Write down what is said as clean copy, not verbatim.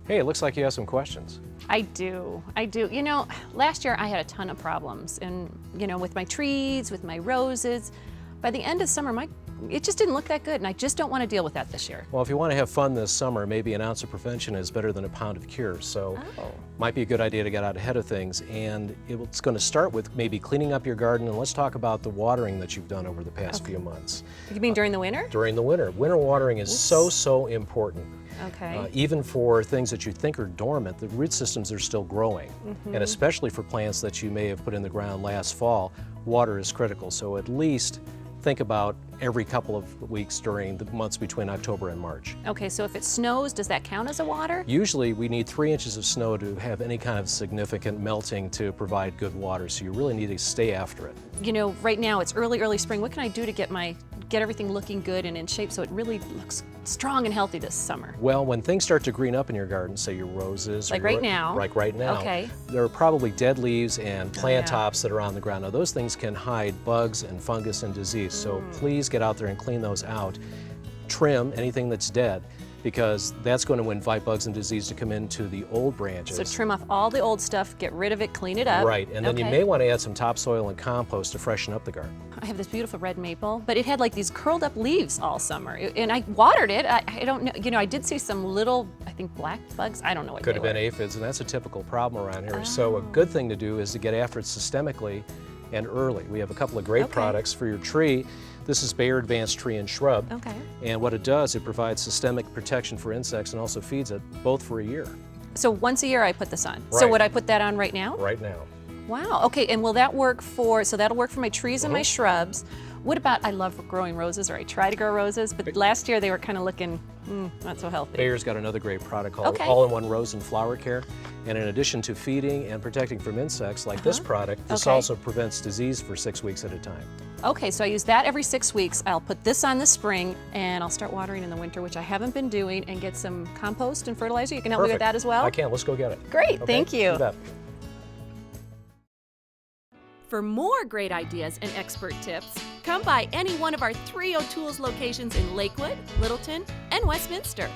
Hey, it looks like you have some questions. I do. You know, last year I had a ton of problems and, with my trees, with my roses. By the end of summer, it just didn't look that good, and I just don't want to deal with that this year. Well, if you want to have fun this summer, maybe an ounce of prevention is better than a pound of cure. So might be a good idea to get out ahead of things. And it's going to start with maybe cleaning up your garden. And let's talk about the watering that you've done over the past few months. You mean during the winter? During the winter. Winter watering is so important. Okay. Even for things that you think are dormant, the root systems are still growing. And especially for plants that you may have put in the ground last fall, water is critical. So at least think about every couple of weeks during the months between October and March. Okay, so if it snows, does that count as a water? Usually we need 3 inches of snow to have any kind of significant melting to provide good water, so you really need to stay after it. You know, right now it's early spring. What can I do to get everything looking good and in shape so it really looks strong and healthy this summer? Well, when things start to green up in your garden, say your roses, like right now, okay, there are probably dead leaves and plant tops that are on the ground. Now those things can hide bugs and fungus and disease, so please get out there and clean those out. Trim anything that's dead, because that's going to invite bugs and disease to come into the old branches. So trim off all the old stuff, get rid of it, clean it up. Right, and then you may want to add some topsoil and compost to freshen up the garden. I have this beautiful red maple, but it had like these curled up leaves all summer, and I watered it. I don't know, I did see some little, I think black bugs, I don't know what Could they have been were. aphids, and that's a typical problem around here. So a good thing to do is to get after it systemically and early. We have a couple of great products for your tree. This is Bayer Advanced Tree and Shrub. Okay. And what it does, it provides systemic protection for insects and also feeds it both for a year. So once a year I put this on. Right. So would I put that on right now? Right now. Wow, okay, and will that work so that'll work for my trees and my shrubs. What about, I love growing roses, or I try to grow roses, but last year they were kind of looking not so healthy. Bayer's got another great product called All-in-One Rose and Flower Care. And in addition to feeding and protecting from insects like this product, this also prevents disease for 6 weeks at a time. Okay, so I use that every 6 weeks. I'll put this on this spring, and I'll start watering in the winter, which I haven't been doing, and get some compost and fertilizer. You can help me with that as well? I can. Let's go get it. Great, thank you. You bet. For more great ideas and expert tips, come by any one of our 3 O'Toole's locations in Lakewood, Littleton, and Westminster.